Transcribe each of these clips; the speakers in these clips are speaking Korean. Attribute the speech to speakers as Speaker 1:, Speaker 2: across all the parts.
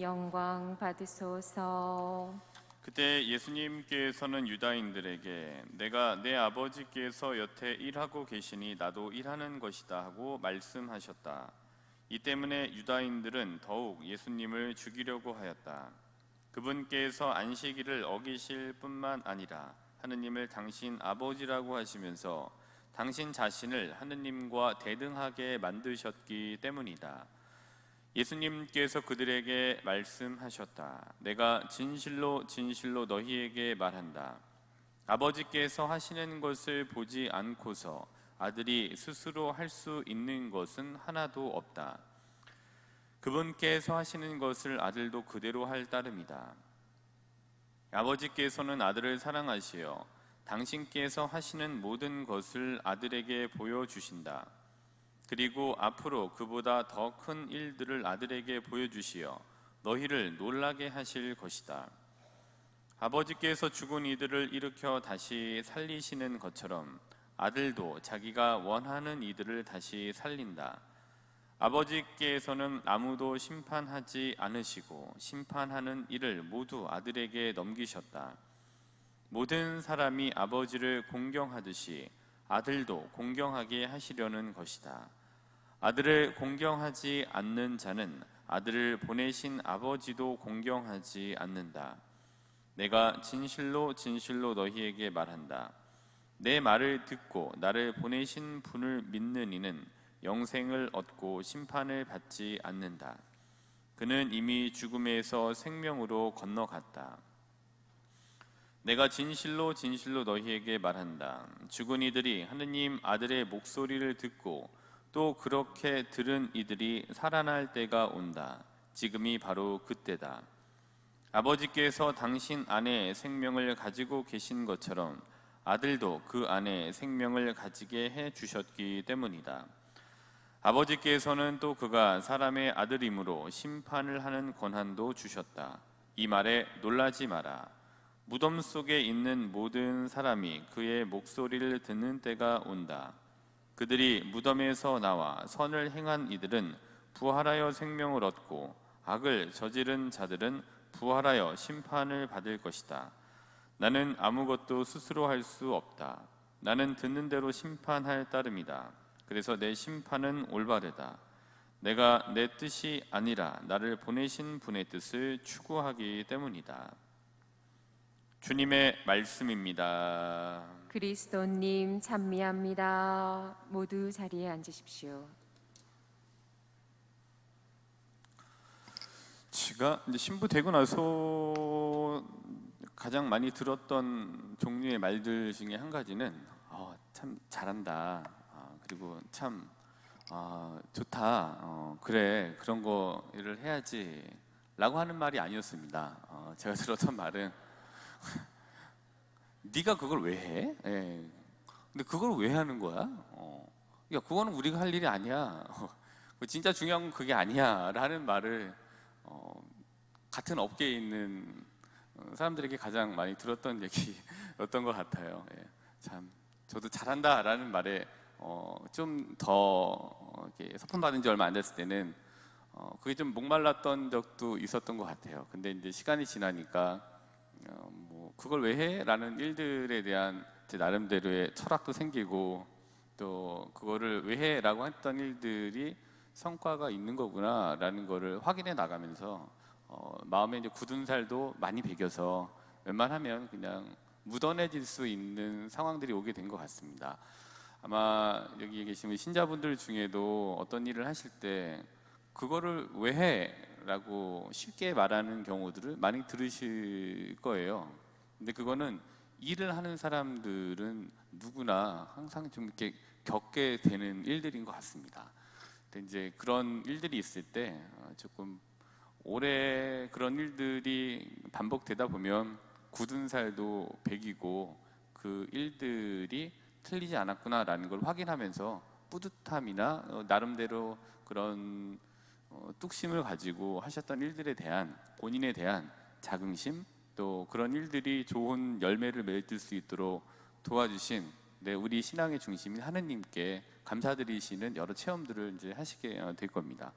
Speaker 1: 영광 받으소서.
Speaker 2: 그때 예수님께서는 유다인들에게 내가 내 아버지께서 여태 일하고 계시니 나도 일하는 것이다 하고 말씀하셨다. 이 때문에 유다인들은 더욱 예수님을 죽이려고 하였다. 그분께서 안식일을 어기실 뿐만 아니라 하느님을 당신 아버지라고 하시면서 당신 자신을 하느님과 대등하게 만드셨기 때문이다. 예수님께서 그들에게 말씀하셨다. 내가 진실로 진실로 너희에게 말한다. 아버지께서 하시는 것을 보지 않고서 아들이 스스로 할 수 있는 것은 하나도 없다. 그분께서 하시는 것을 아들도 그대로 할 따름이다. 아버지께서는 아들을 사랑하시어 당신께서 하시는 모든 것을 아들에게 보여주신다. 그리고 앞으로 그보다 더 큰 일들을 아들에게 보여주시어 너희를 놀라게 하실 것이다. 아버지께서 죽은 이들을 일으켜 다시 살리시는 것처럼 아들도 자기가 원하는 이들을 다시 살린다. 아버지께서는 아무도 심판하지 않으시고 심판하는 일을 모두 아들에게 넘기셨다. 모든 사람이 아버지를 공경하듯이 아들도 공경하게 하시려는 것이다. 아들을 공경하지 않는 자는 아들을 보내신 아버지도 공경하지 않는다. 내가 진실로 진실로 너희에게 말한다. 내 말을 듣고 나를 보내신 분을 믿는 이는 영생을 얻고 심판을 받지 않는다. 그는 이미 죽음에서 생명으로 건너갔다. 내가 진실로 진실로 너희에게 말한다. 죽은 이들이 하느님 아들의 목소리를 듣고 또 그렇게 들은 이들이 살아날 때가 온다. 지금이 바로 그때다. 아버지께서 당신 안에 생명을 가지고 계신 것처럼 아들도 그 안에 생명을 가지게 해 주셨기 때문이다. 아버지께서는 또 그가 사람의 아들이므로 심판을 하는 권한도 주셨다. 이 말에 놀라지 마라. 무덤 속에 있는 모든 사람이 그의 목소리를 듣는 때가 온다. 그들이 무덤에서 나와 선을 행한 이들은 부활하여 생명을 얻고 악을 저지른 자들은 부활하여 심판을 받을 것이다. 나는 아무것도 스스로 할 수 없다. 나는 듣는 대로 심판할 따름이다. 그래서 내 심판은 올바르다. 내가 내 뜻이 아니라 나를 보내신 분의 뜻을 추구하기 때문이다. 주님의 말씀입니다.
Speaker 1: 그리스도님 찬미합니다. 모두 자리에 앉으십시오.
Speaker 2: 제가 이제 신부 되고 나서 가장 많이 들었던 종류의 말들 중에 한 가지는 참 잘한다. 그리고 참 좋다. 그래 그런 거를 해야지 라고 하는 말이 아니었습니다. 제가 들었던 말은 네가 그걸 왜 해? 예. 근데 그걸 왜 하는 거야? 야, 그거는 우리가 할 일이 아니야. 진짜 중요한 건 그게 아니야 라는 말을 같은 업계에 있는 사람들에게 가장 많이 들었던 얘기였던 것 같아요. 예. 참 저도 잘한다 라는 말에 좀 더 서품 받은 지 얼마 안 됐을 때는 그게 좀 목말랐던 적도 있었던 것 같아요. 근데 이제 시간이 지나니까 뭐 그걸 왜 해? 라는 일들에 대한 제 나름대로의 철학도 생기고 또 그거를 왜 해? 라고 했던 일들이 성과가 있는 거구나 라는 거를 확인해 나가면서 마음에 이제 굳은 살도 많이 배겨서 웬만하면 그냥 묻어내질 수 있는 상황들이 오게 된 것 같습니다. 아마 여기 계신 신자분들 중에도 어떤 일을 하실 때 그거를 왜 해? 라고 쉽게 말하는 경우들을 많이 들으실 거예요. 근데 그거는 일을 하는 사람들은 누구나 항상 좀 이렇게 겪게 되는 일들인 것 같습니다. 근데 이제 그런 일들이 있을 때 조금 오래 그런 일들이 반복되다 보면 굳은 살도 배기고 그 일들이 틀리지 않았구나라는 걸 확인하면서 뿌듯함이나 나름대로 그런 뚝심을 가지고 하셨던 일들에 대한 본인에 대한 자긍심 또 그런 일들이 좋은 열매를 맺을 수 있도록 도와주신 우리 신앙의 중심인 하느님께 감사드리시는 여러 체험들을 이제 하시게 될 겁니다.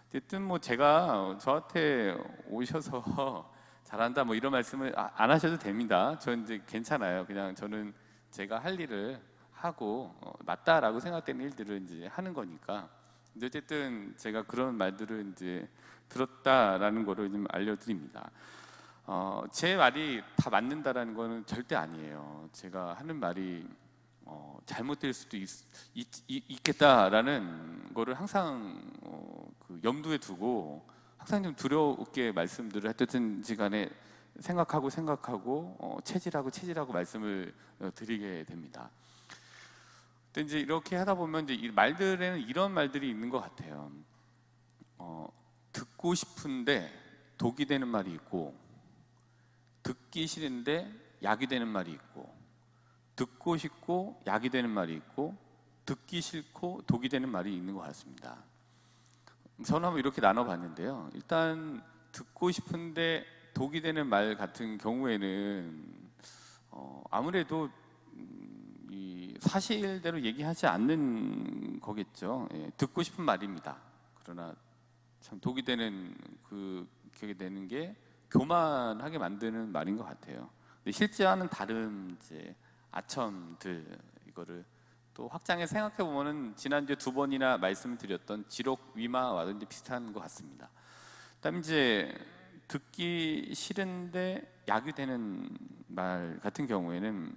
Speaker 2: 어쨌든 뭐 제가 저한테 오셔서 잘한다 뭐 이런 말씀을 안 하셔도 됩니다. 저는 이제 괜찮아요. 그냥 저는 제가 할 일을 하고 맞다라고 생각되는 일들을 이제 하는 거니까. 근데 어쨌든 제가 그런 말들을 이제 들었다라는 거를 좀 알려드립니다. 제 말이 다 맞는다라는 거는 절대 아니에요. 제가 하는 말이 잘못될 수도 있겠다라는 거를 항상 그 염두에 두고 항상 좀 두려웠게 말씀들을 하여튼지 간에 생각하고 체질하고 말씀을 드리게 됩니다. 근데 이제 이렇게 하다 보면 이제 이 말들에는 이런 말들이 있는 것 같아요. 듣고 싶은데 독이 되는 말이 있고, 듣기 싫은데 약이 되는 말이 있고, 듣고 싶고 약이 되는 말이 있고, 듣기 싫고 독이 되는 말이 있는 것 같습니다. 저는 한번 이렇게 나눠봤는데요. 일단 듣고 싶은데 독이 되는 말 같은 경우에는 아무래도 이 사실대로 얘기하지 않는 거겠죠. 예, 듣고 싶은 말입니다. 그러나 참 독이 되는 그게 되는 게 교만하게 만드는 말인 것 같아요. 근데 실제와는 다른 이제 아첨들, 이거를 또 확장해 생각해 보면은 지난주에 2번이나 말씀을 드렸던 지록 위마와도 이제 비슷한 것 같습니다. 그다음 이제 듣기 싫은데 약이 되는 말 같은 경우에는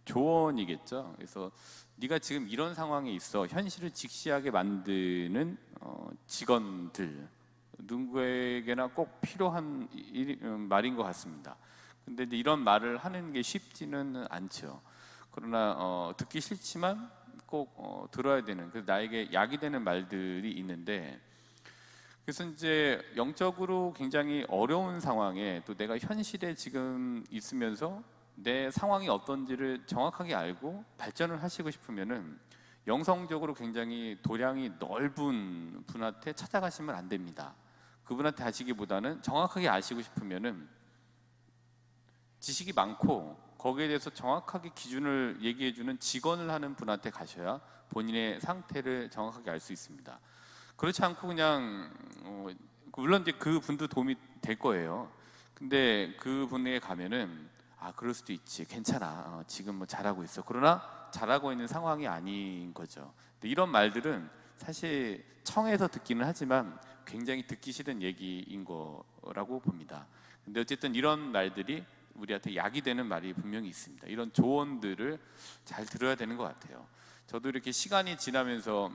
Speaker 2: 조언이겠죠. 그래서 네가 지금 이런 상황에 있어, 현실을 직시하게 만드는 직원들, 누구에게나 꼭 필요한 말인 것 같습니다. 근데 이제 이런 말을 하는 게 쉽지는 않죠. 그러나 듣기 싫지만 꼭 들어야 되는, 그래서 나에게 약이 되는 말들이 있는데, 그래서 이제 영적으로 굉장히 어려운 상황에 또 내가 현실에 지금 있으면서 내 상황이 어떤지를 정확하게 알고 발전을 하시고 싶으면은 영성적으로 굉장히 도량이 넓은 분한테 찾아가시면 안 됩니다. 그분한테 하시기보다는 정확하게 아시고 싶으면은 지식이 많고 거기에 대해서 정확하게 기준을 얘기해주는 직원을 하는 분한테 가셔야 본인의 상태를 정확하게 알 수 있습니다. 그렇지 않고 그냥 물론 이제 그 분도 도움이 될 거예요. 근데 그 분에게 가면은 그럴 수도 있지, 괜찮아, 지금 뭐 잘하고 있어. 그러나 잘하고 있는 상황이 아닌 거죠. 근데 이런 말들은 사실 청해서 듣기는 하지만 굉장히 듣기 싫은 얘기인 거라고 봅니다. 근데 어쨌든 이런 말들이 우리한테 약이 되는 말이 분명히 있습니다. 이런 조언들을 잘 들어야 되는 것 같아요. 저도 이렇게 시간이 지나면서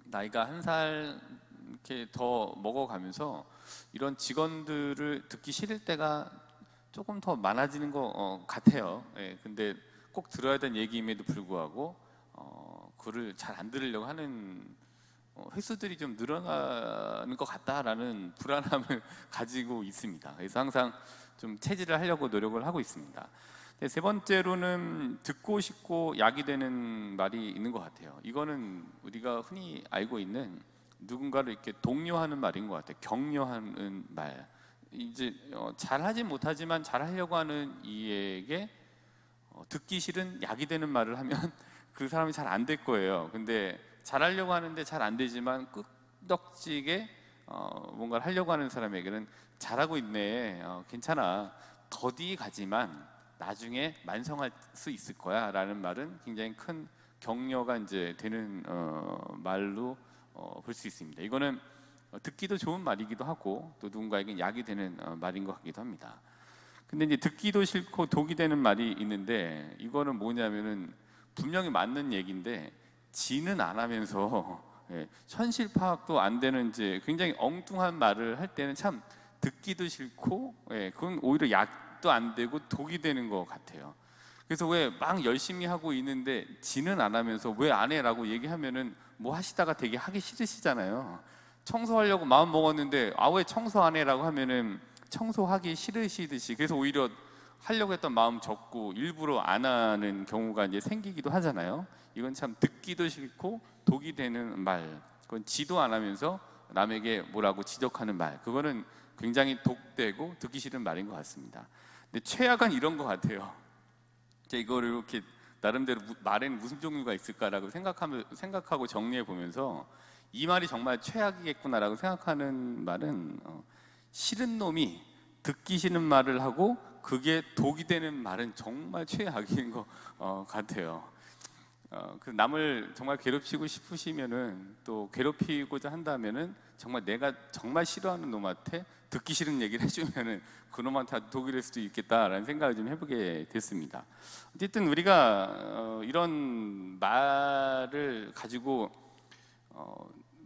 Speaker 2: 나이가 한 살 이렇게 더 먹어가면서 이런 직원들을 듣기 싫을 때가 조금 더 많아지는 것 같아요. 예, 근데 꼭 들어야 되는 얘기임에도 불구하고 그를 잘 안 들으려고 하는 횟수들이 좀 늘어나는 것 같다라는 불안함을 가지고 있습니다. 그래서 항상 좀 체질을 하려고 노력을 하고 있습니다. 세 번째로는 듣고 싶고 약이 되는 말이 있는 것 같아요. 이거는 우리가 흔히 알고 있는 누군가를 이렇게 독려하는 말인 것 같아요. 격려하는 말. 이제 잘하지 못하지만 잘하려고 하는 이에게 듣기 싫은 약이 되는 말을 하면 그 사람이 잘 안 될 거예요. 근데 잘하려고 하는데 잘 안 되지만 끄덕지게 뭔가를 하려고 하는 사람에게는 잘하고 있네, 괜찮아, 더디 가지만 나중에 만성할 수 있을 거야 라는 말은 굉장히 큰 격려가 이제 되는 말로 볼 수 있습니다. 이거는 듣기도 좋은 말이기도 하고 또 누군가에게 약이 되는 말인 것 같기도 합니다. 근데 이제 듣기도 싫고 독이 되는 말이 있는데, 이거는 뭐냐면은 분명히 맞는 얘기인데 지는 안 하면서 현실 파악도 안 되는 이제 굉장히 엉뚱한 말을 할 때는 참 듣기도 싫고 그건 오히려 약도 안 되고 독이 되는 것 같아요. 그래서 왜 막 열심히 하고 있는데 지는 안 하면서 왜 안 해? 라고 얘기하면은 뭐 하시다가 되게 하기 싫으시잖아요. 청소하려고 마음 먹었는데 왜 청소 안 해? 라고 하면은 청소하기 싫으시듯이, 그래서 오히려 하려고 했던 마음 접고 일부러 안 하는 경우가 이제 생기기도 하잖아요. 이건 참 듣기도 싫고 독이 되는 말, 그건 지도 안 하면서 남에게 뭐라고 지적하는 말, 그거는 굉장히 독되고 듣기 싫은 말인 것 같습니다. 근데 최악은 이런 것 같아요. 이거를 이렇게 나름대로 말에는 무슨 종류가 있을까라고 생각하고 정리해 보면서 이 말이 정말 최악이겠구나라고 생각하는 말은 싫은 놈이 듣기 싫은 말을 하고 그게 독이 되는 말은 정말 최악인 것 같아요. 그 남을 정말 괴롭히고 싶으시면은 또 괴롭히고자 한다면은 정말 내가 정말 싫어하는 놈한테 듣기 싫은 얘기를 해주면은 그 놈한테 독이 될 수도 있겠다라는 생각을 좀 해보게 됐습니다. 어쨌든 우리가 이런 말을 가지고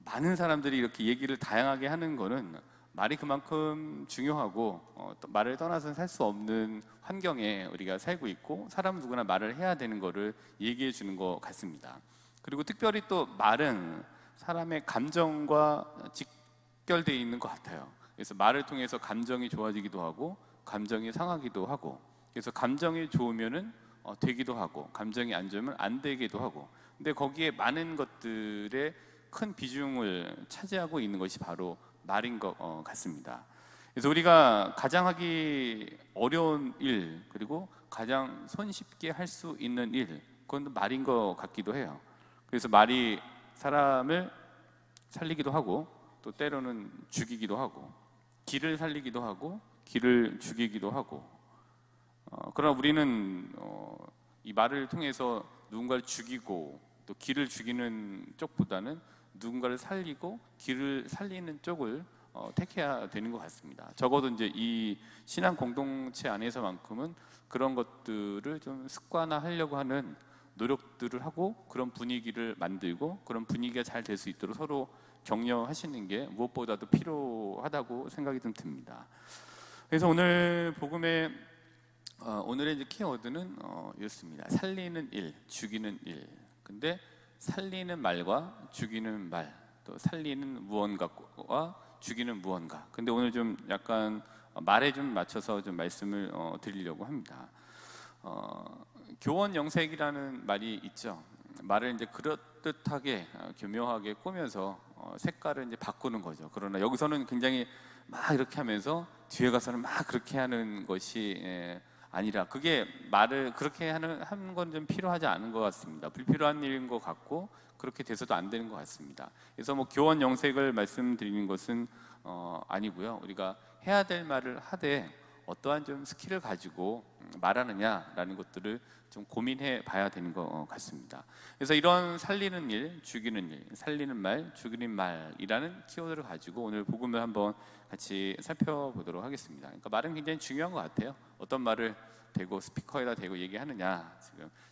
Speaker 2: 많은 사람들이 이렇게 얘기를 다양하게 하는 거는 말이 그만큼 중요하고 또 말을 떠나서 살 수 없는 환경에 우리가 살고 있고 사람 누구나 말을 해야 되는 거를 얘기해 주는 것 같습니다. 그리고 특별히 또 말은 사람의 감정과 직결되어 있는 것 같아요. 그래서 말을 통해서 감정이 좋아지기도 하고 감정이 상하기도 하고, 그래서 감정이 좋으면은 되기도 하고 감정이 안 좋으면 안 되기도 하고, 근데 거기에 많은 것들의 큰 비중을 차지하고 있는 것이 바로 말인 것 같습니다. 그래서 우리가 가장 하기 어려운 일, 그리고 가장 손쉽게 할 수 있는 일, 그건 말인 것 같기도 해요. 그래서 말이 사람을 살리기도 하고 또 때로는 죽이기도 하고, 길을 살리기도 하고 길을 죽이기도 하고, 그러나 우리는 이 말을 통해서 누군가를 죽이고 또 길을 죽이는 쪽보다는 누군가를 살리고 길을 살리는 쪽을 택해야 되는 것 같습니다. 적어도 이제 이 신앙 공동체 안에서만큼은 그런 것들을 좀 습관화하려고 하는 노력들을 하고 그런 분위기를 만들고 그런 분위기가 잘 될 수 있도록 서로 격려하시는 게 무엇보다도 필요하다고 생각이 좀 듭니다. 그래서 오늘 복음의 오늘의 이제 키워드는 이렇습니다. 살리는 일, 죽이는 일. 근데 살리는 말과 죽이는 말, 또 살리는 무언가와 죽이는 무언가. 근데 오늘 좀 약간 말에 좀 맞춰서 좀 말씀을 드리려고 합니다. 교원 영색이라는 말이 있죠. 말을 이제 그럴듯하게 교묘하게 꾸며서 색깔을 이제 바꾸는 거죠. 그러나 여기서는 굉장히 막 이렇게 하면서 뒤에 가서는 막 그렇게 하는 것이 아니라, 그게 말을 그렇게 하는 건 좀 필요하지 않은 것 같습니다. 불필요한 일인 것 같고 그렇게 돼서도 안 되는 것 같습니다. 그래서 뭐 교원 영색을 말씀드리는 것은 아니고요. 우리가 해야 될 말을 하되 어떠한 좀 스킬을 가지고 말하느냐라는 것들을 좀 고민해 봐야 되는 것 같습니다. 그래서 이런 살리는 일, 죽이는 일, 살리는 말, 죽이는 말이라는 키워드를 가지고 오늘 복음을 한번 같이 살펴보도록 하겠습니다. 그러니까 말은 굉장히 중요한 것 같아요. 어떤 말을 대고 스피커에다 대고 얘기하느냐,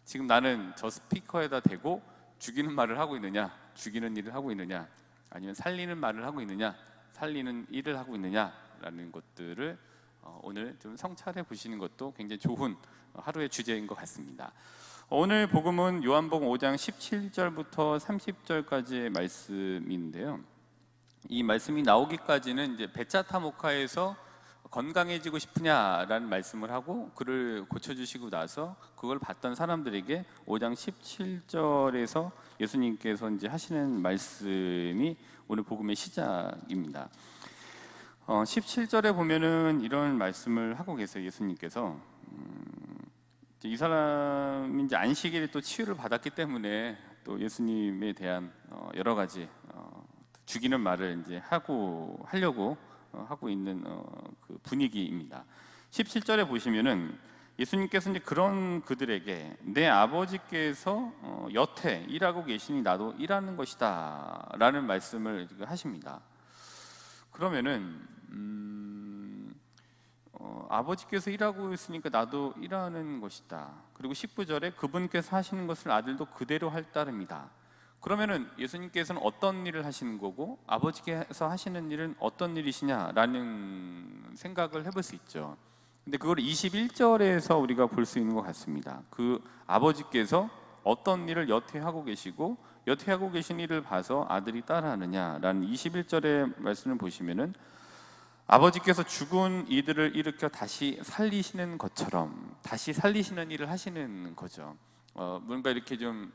Speaker 2: 지금 나는 저 스피커에다 대고 죽이는 말을 하고 있느냐, 죽이는 일을 하고 있느냐, 아니면 살리는 말을 하고 있느냐, 살리는 일을 하고 있느냐라는 것들을 오늘 좀 성찰해 보시는 것도 굉장히 좋은 하루의 주제인 것 같습니다. 오늘 복음은 요한복음 5장 17절부터 30절까지의 말씀인데요. 이 말씀이 나오기까지는 이제 베짜타 모카에서 건강해지고 싶으냐라는 말씀을 하고 그를 고쳐주시고 나서 그걸 봤던 사람들에게 5장 17절에서 예수님께서 이제 하시는 말씀이 오늘 복음의 시작입니다. 17절에 보면은 이런 말씀을 하고 계세요. 예수님께서 이 사람이 이제 안식일에 또 치유를 받았기 때문에 또 예수님에 대한 여러 가지 죽이는 말을 이제 하려고 하고 있는 그 분위기입니다. 17절에 보시면은 예수님께서 이제 그런 그들에게 내 아버지께서 여태 일하고 계시니 나도 일하는 것이다라는 말씀을 하십니다. 그러면은 아버지께서 일하고 있으니까 나도 일하는 것이다. 그리고 19절에 그분께서 하시는 것을 아들도 그대로 할 따름이다. 그러면은 예수님께서는 어떤 일을 하시는 거고 아버지께서 하시는 일은 어떤 일이시냐라는 생각을 해볼 수 있죠. 근데 그걸 21절에서 우리가 볼 수 있는 것 같습니다. 그 아버지께서 어떤 일을 여태 하고 계시고 여태 하고 계신 일을 봐서 아들이 따라하느냐라는 21절의 말씀을 보시면은 아버지께서 죽은 이들을 일으켜 다시 살리시는 것처럼 다시 살리시는 일을 하시는 거죠. 뭔가 이렇게 좀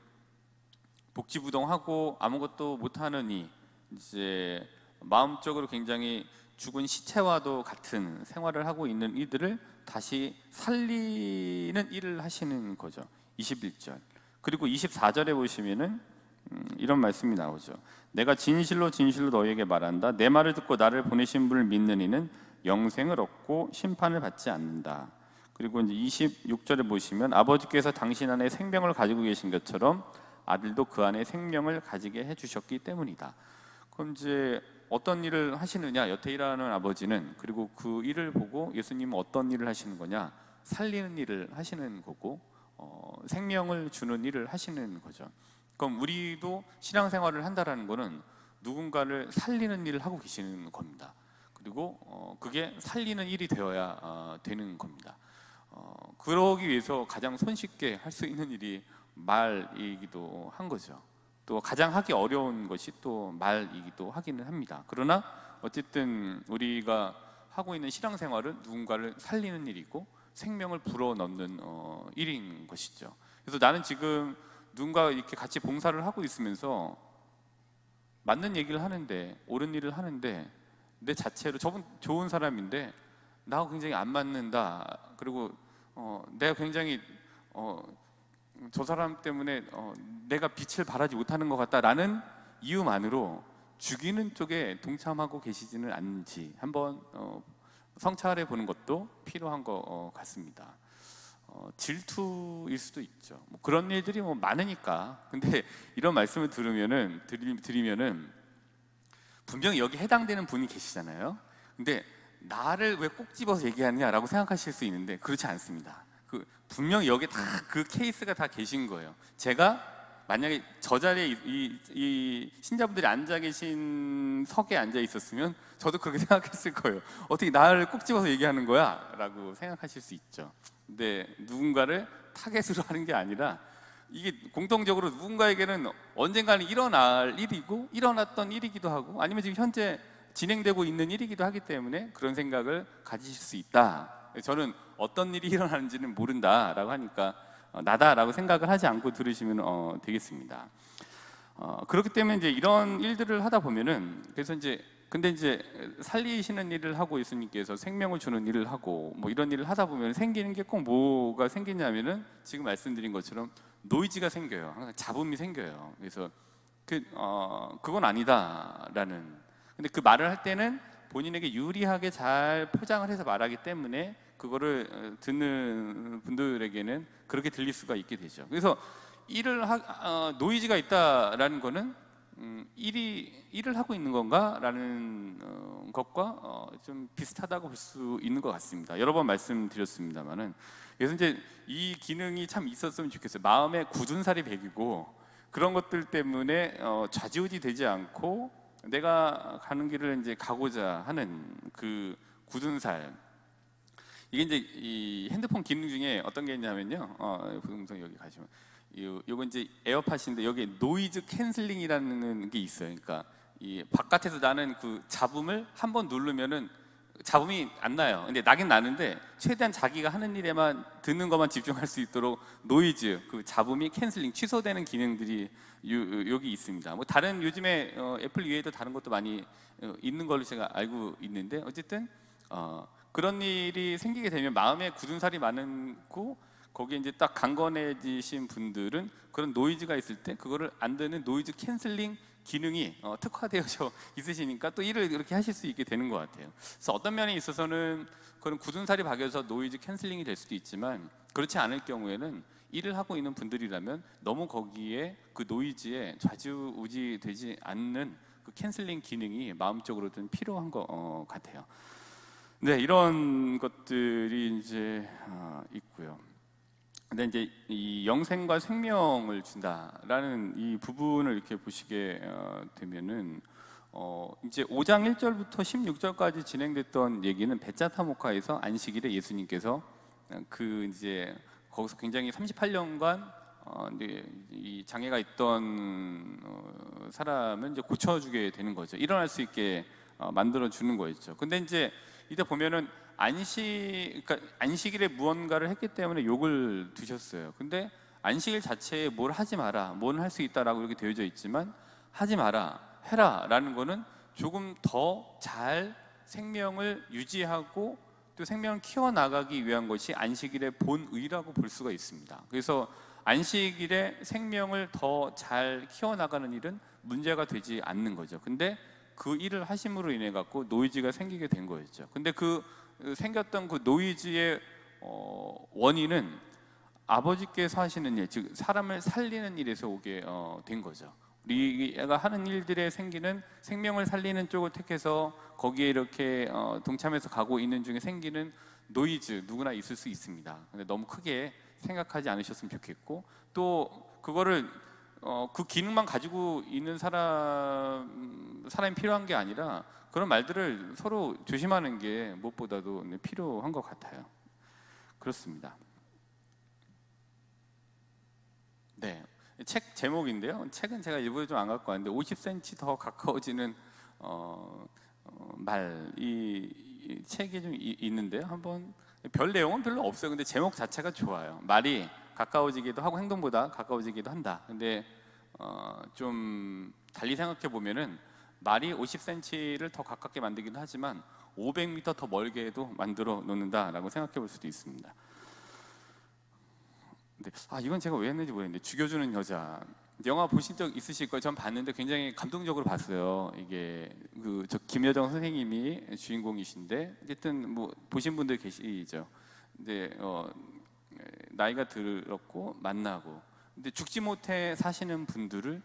Speaker 2: 복지부동하고 아무것도 못하느니 이제 마음적으로 굉장히 죽은 시체와도 같은 생활을 하고 있는 이들을 다시 살리는 일을 하시는 거죠. 21절. 그리고 24절에 보시면은 이런 말씀이 나오죠. 내가 진실로 진실로 너희에게 말한다. 내 말을 듣고 나를 보내신 분을 믿는 이는 영생을 얻고 심판을 받지 않는다. 그리고 이제 26절에 보시면 아버지께서 당신 안에 생명을 가지고 계신 것처럼 아들도 그 안에 생명을 가지게 해주셨기 때문이다. 그럼 이제 어떤 일을 하시느냐, 여태 일하는 아버지는, 그리고 그 일을 보고 예수님은 어떤 일을 하시는 거냐, 살리는 일을 하시는 거고 생명을 주는 일을 하시는 거죠. 그럼 우리도 신앙생활을 한다라는 거는 누군가를 살리는 일을 하고 계시는 겁니다. 그리고 그게 살리는 일이 되어야 되는 겁니다. 그러기 위해서 가장 손쉽게 할 수 있는 일이 말이기도 한 거죠. 또 가장 하기 어려운 것이 또 말이기도 하기는 합니다. 그러나 어쨌든 우리가 하고 있는 신앙생활은 누군가를 살리는 일이고 생명을 불어넣는 일인 것이죠. 그래서 나는 지금 누군가 이렇게 같이 봉사를 하고 있으면서 맞는 얘기를 하는데, 옳은 일을 하는데 내 자체로 저분 좋은 사람인데 나하고 굉장히 안 맞는다, 그리고 내가 굉장히 저 사람 때문에 내가 빛을 발하지 못하는 것 같다라는 이유만으로 죽이는 쪽에 동참하고 계시지는 않는지 한번 성찰해 보는 것도 필요한 것 같습니다. 질투일 수도 있죠. 뭐 그런 일들이 뭐 많으니까. 근데 이런 말씀을 드리면은 분명히 여기 해당되는 분이 계시잖아요. 근데 나를 왜 꼭 집어서 얘기하느냐라고 생각하실 수 있는데 그렇지 않습니다. 분명히 여기 다 그 케이스가 다 계신 거예요. 제가 만약에 저 자리에 이 신자분들이 앉아 계신 석에 앉아 있었으면 저도 그렇게 생각했을 거예요. 어떻게 나를 꼭 집어서 얘기하는 거야? 라고 생각하실 수 있죠. 근데 누군가를 타겟으로 하는 게 아니라 이게 공통적으로 누군가에게는 언젠가는 일어날 일이고 일어났던 일이기도 하고 아니면 지금 현재 진행되고 있는 일이기도 하기 때문에 그런 생각을 가지실 수 있다. 저는 어떤 일이 일어나는지는 모른다라고 하니까 나다라고 생각을 하지 않고 들으시면 되겠습니다. 그렇기 때문에 이제 이런 일들을 하다 보면은 그래서 이제 근데 이제 살리시는 일을 하고 예수님께서 생명을 주는 일을 하고 뭐 이런 일을 하다 보면 생기는 게 꼭 뭐가 생기냐면은 지금 말씀드린 것처럼 노이즈가 생겨요. 항상 잡음이 생겨요. 그래서 그건 아니다라는. 근데 그 말을 할 때는 본인에게 유리하게 잘 포장을 해서 말하기 때문에 그거를 듣는 분들에게는 그렇게 들릴 수가 있게 되죠. 그래서 노이즈가 있다라는 거는 일을 하고 있는 건가라는 것과 좀 비슷하다고 볼 수 있는 것 같습니다. 여러 번 말씀드렸습니다만은 그래서 이제 이 기능이 참 있었으면 좋겠어요. 마음에 굳은 살이 배기고 그런 것들 때문에 좌지우지 되지 않고 내가 가는 길을 이제 가고자 하는 그 굳은 살. 이게 이제 이 핸드폰 기능 중에 어떤 게 있냐면요. 부동산 여기 가시면 요거 이제 에어팟인데 여기 노이즈 캔슬링이라는 게 있어요. 그러니까 이 바깥에서 나는 그 잡음을 한번 누르면은 잡음이 안 나요. 근데 나긴 나는데 최대한 자기가 하는 일에만 듣는 것만 집중할 수 있도록 노이즈, 그 잡음이 캔슬링, 취소되는 기능들이 여기 있습니다. 뭐 다른 요즘에 애플 이외에도 다른 것도 많이 있는 걸로 제가 알고 있는데 어쨌든 그런 일이 생기게 되면 마음에 굳은 살이 많고 거기에 이제 딱 강건해지신 분들은 그런 노이즈가 있을 때 그거를 안 되는 노이즈 캔슬링 기능이 특화되어져 있으시니까 또 일을 이렇게 하실 수 있게 되는 것 같아요. 그래서 어떤 면에 있어서는 그런 굳은 살이 박여서 노이즈 캔슬링이 될 수도 있지만 그렇지 않을 경우에는 일을 하고 있는 분들이라면 너무 거기에 그 노이즈에 좌지우지 되지 않는 그 캔슬링 기능이 마음적으로 좀 필요한 것 같아요. 네, 이런 것들이 이제 있고요. 근데 이제 이 영생과 생명을 준다라는 이 부분을 이렇게 보시게 되면은 이제 5장 1절부터 16절까지 진행됐던 얘기는 베짜타모카에서 안식일에 예수님께서 그 이제 거기서 굉장히 38년간 이제 이 장애가 있던 사람을 이제 고쳐주게 되는 거죠. 일어날 수 있게 만들어 주는 거였죠. 근데 이제 이때 보면은 그러니까 안식일에 무언가를 했기 때문에 욕을 드셨어요. 근데 안식일 자체에 뭘 하지 마라, 뭘 할 수 있다라고 이렇게 되어져 있지만 하지 마라, 해라라는 거는 조금 더 잘 생명을 유지하고 또 생명을 키워나가기 위한 것이 안식일의 본의라고 볼 수가 있습니다. 그래서 안식일에 생명을 더 잘 키워나가는 일은 문제가 되지 않는 거죠. 근데 그 일을 하심으로 인해 갖고 노이즈가 생기게 된 거였죠. 근데 그 생겼던 그 노이즈의 원인은 아버지께서 하시는 일, 즉 사람을 살리는 일에서 오게 된 거죠. 우리가 하는 일들에 생기는 생명을 살리는 쪽을 택해서 거기에 이렇게 동참해서 가고 있는 중에 생기는 노이즈, 누구나 있을 수 있습니다. 근데 너무 크게 생각하지 않으셨으면 좋겠고, 또 그거를 그 기능만 가지고 있는 사람이 필요한 게 아니라 그런 말들을 서로 조심하는 게 무엇보다도 필요한 것 같아요. 그렇습니다. 네, 책 제목인데요. 책은 제가 일부러 좀 안 갖고 왔는데 50cm 더 가까워지는 말, 이 책이 좀 있는데요. 한번 별 내용은 별로 없어요. 근데 제목 자체가 좋아요. 말이 가까워지기도 하고 행동보다 가까워지기도 한다. 근데 좀 달리 생각해 보면은 말이 50cm를 더 가깝게 만들기도 하지만 500m 더 멀게도 만들어 놓는다라고 생각해 볼 수도 있습니다. 근데 이건 제가 왜 했는지 모르겠는데, 죽여주는 여자, 영화 보신 적 있으실 거예요. 전 봤는데 굉장히 감동적으로 봤어요. 이게 저 김여정 선생님이 주인공이신데, 어쨌든 뭐 보신 분들 계시죠. 근데 나이가 들었고 만나고, 근데 죽지 못해 사시는 분들을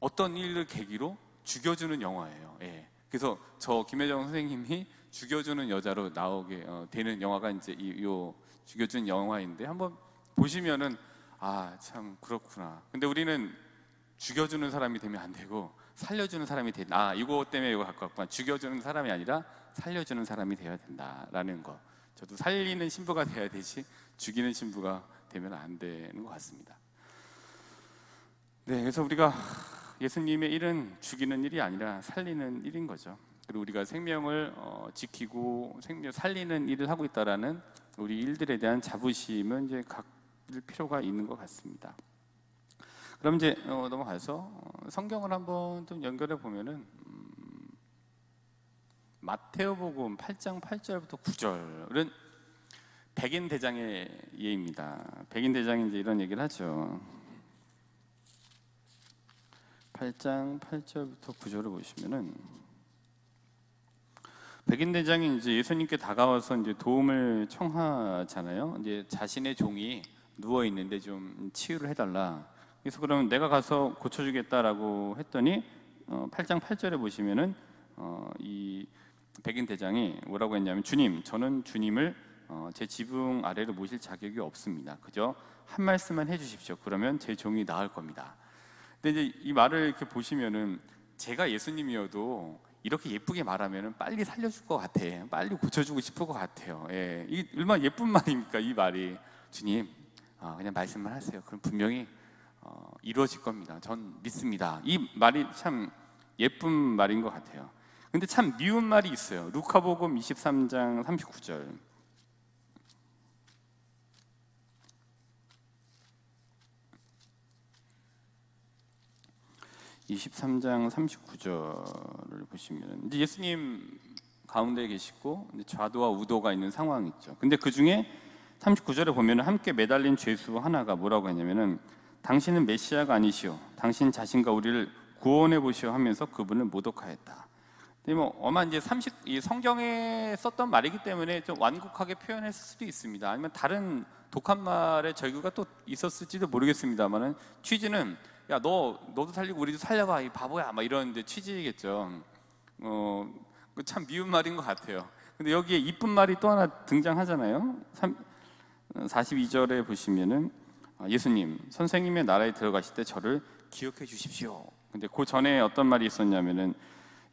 Speaker 2: 어떤 일을 계기로 죽여주는 영화예요. 예. 그래서 저 김여정 선생님이 죽여주는 여자로 나오게 되는 영화가 이제 요 죽여준 영화인데, 한번 보시면은 참 그렇구나. 근데 우리는 죽여주는 사람이 되면 안 되고 살려주는 사람이 이거 때문에 이거 갖고 왔구나. 죽여주는 사람이 아니라 살려주는 사람이 되어야 된다라는 거. 저도 살리는 신부가 돼야 되지 죽이는 신부가 되면 안 되는 것 같습니다. 네, 그래서 우리가 예수님의 일은 죽이는 일이 아니라 살리는 일인 거죠. 그리고 우리가 생명을 지키고 생명 살리는 일을 하고 있다라는 우리 일들에 대한 자부심은 이제 갖을 필요가 있는 것 같습니다. 그럼 이제 넘어가서 성경을 한번 좀 연결해 보면은 마태오복음 8장 8절부터 9절은 백인 대장의 예입니다. 백인 대장이 이제 이런 얘기를 하죠. 8장 8절부터 9절을 보시면은, 백인 대장이 이제 예수님께 다가와서 이제 도움을 청하잖아요. 이제 자신의 종이 누워 있는데 좀 치유를 해달라. 그래서 그러면 내가 가서 고쳐주겠다라고 했더니 8장 8절에 보시면은 이 백인 대장이 뭐라고 했냐면, 주님, 저는 주님을 제 지붕 아래로 모실 자격이 없습니다. 그저 한 말씀만 해주십시오. 그러면 제 종이 나을 겁니다. 근데 이제 이 말을 이렇게 보시면은, 제가 예수님이어도 이렇게 예쁘게 말하면은 빨리 살려줄 것 같아. 빨리 고쳐주고 싶을 것 같아요. 예, 이 얼마나 예쁜 말입니까, 이 말이. 주님, 그냥 말씀만 하세요. 그럼 분명히 이루어질 겁니다. 전 믿습니다. 이 말이 참 예쁜 말인 것 같아요. 근데 참 미운 말이 있어요. 루카복음 23장 39절. 23장 39절을 보시면 이제 예수님 가운데 계시고 좌도와 우도가 있는 상황이 있죠. 근데 그 중에 39절에 보면 함께 매달린 죄수 하나가 뭐라고 했냐면은, 당신은 메시아가 아니시오. 당신 자신과 우리를 구원해 보시오 하면서 그분을 모독하였다. 근데 뭐 아마 이제 이 성경에 썼던 말이기 때문에 좀 완곡하게 표현했을 수도 있습니다. 아니면 다른 독한 말의 절규가 또 있었을지도 모르겠습니다만은, 취지는 야, 너도 살리고 우리도 살려봐, 이 바보야, 막 이런 취지겠죠. 참 미운 말인 것 같아요. 근데 여기에 이쁜 말이 또 하나 등장하잖아요. 42절에 보시면은, 예수님, 선생님의 나라에 들어가실 때 저를 기억해 주십시오. 근데 그 전에 어떤 말이 있었냐면은,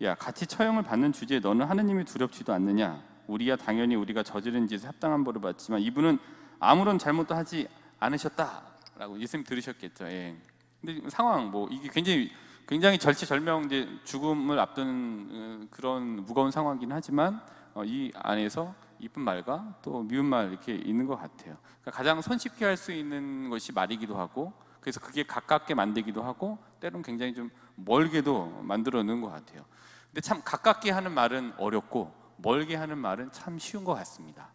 Speaker 2: 야, 같이 처형을 받는 주제에 너는 하느님이 두렵지도 않느냐? 우리야 당연히 우리가 저지른 짓에 합당한 벌을 받지만 이분은 아무런 잘못도 하지 않으셨다라고 예수님 들으셨겠죠. 예. 근데 상황 이게 굉장히 절체절명, 이제 죽음을 앞둔 그런 무거운 상황이긴 하지만 이 안에서 이쁜 말과 또 미운 말 이렇게 있는 것 같아요. 그러니까 가장 손쉽게 할 수 있는 것이 말이기도 하고, 그래서 그게 가깝게 만들기도 하고, 때로는 굉장히 좀 멀게도 만들어 놓은 것 같아요. 근데 참 가깝게 하는 말은 어렵고 멀게 하는 말은 참 쉬운 것 같습니다.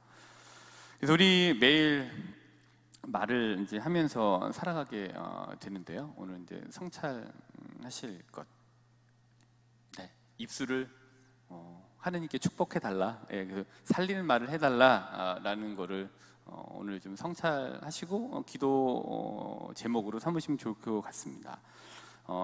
Speaker 2: 그래서 우리 매일 말을 이제 하면서 살아가게 되는데요. 오늘 이제 성찰하실 것, 네, 입술을 하느님께 축복해 달라, 예, 그 살리는 말을 해달라라는 거를 오늘 좀 성찰하시고 기도 제목으로 삼으시면 좋을 것 같습니다.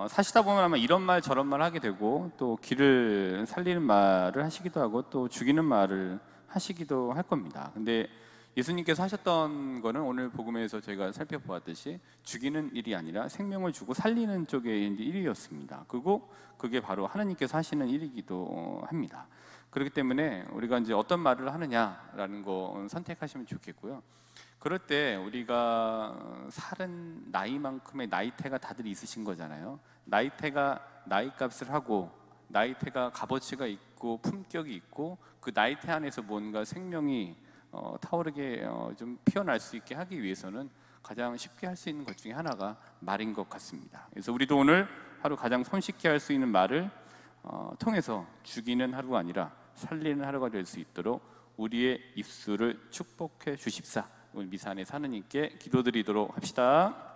Speaker 2: 사시다 보면 아마 이런 말 저런 말 하게 되고, 또 길을 살리는 말을 하시기도 하고 또 죽이는 말을 하시기도 할 겁니다. 근데 예수님께서 하셨던 거는 오늘 복음에서 저희가 살펴보았듯이 죽이는 일이 아니라 생명을 주고 살리는 쪽의 일이었습니다. 그리고 그게 바로 하나님께서 하시는 일이기도 합니다. 그렇기 때문에 우리가 이제 어떤 말을 하느냐라는 거 선택하시면 좋겠고요. 그럴 때 우리가 살은 나이만큼의 나이테가 다들 있으신 거잖아요. 나이테가 나이값을 하고, 나이테가 값어치가 있고 품격이 있고, 그 나이테 안에서 뭔가 생명이 타오르게 좀 피어날 수 있게 하기 위해서는 가장 쉽게 할 수 있는 것 중에 하나가 말인 것 같습니다. 그래서 우리도 오늘 하루 가장 손쉽게 할 수 있는 말을 통해서 죽이는 하루가 아니라 살리는 하루가 될 수 있도록 우리의 입술을 축복해 주십사. 오늘 미사 안에서 하느님께 기도드리도록 합시다.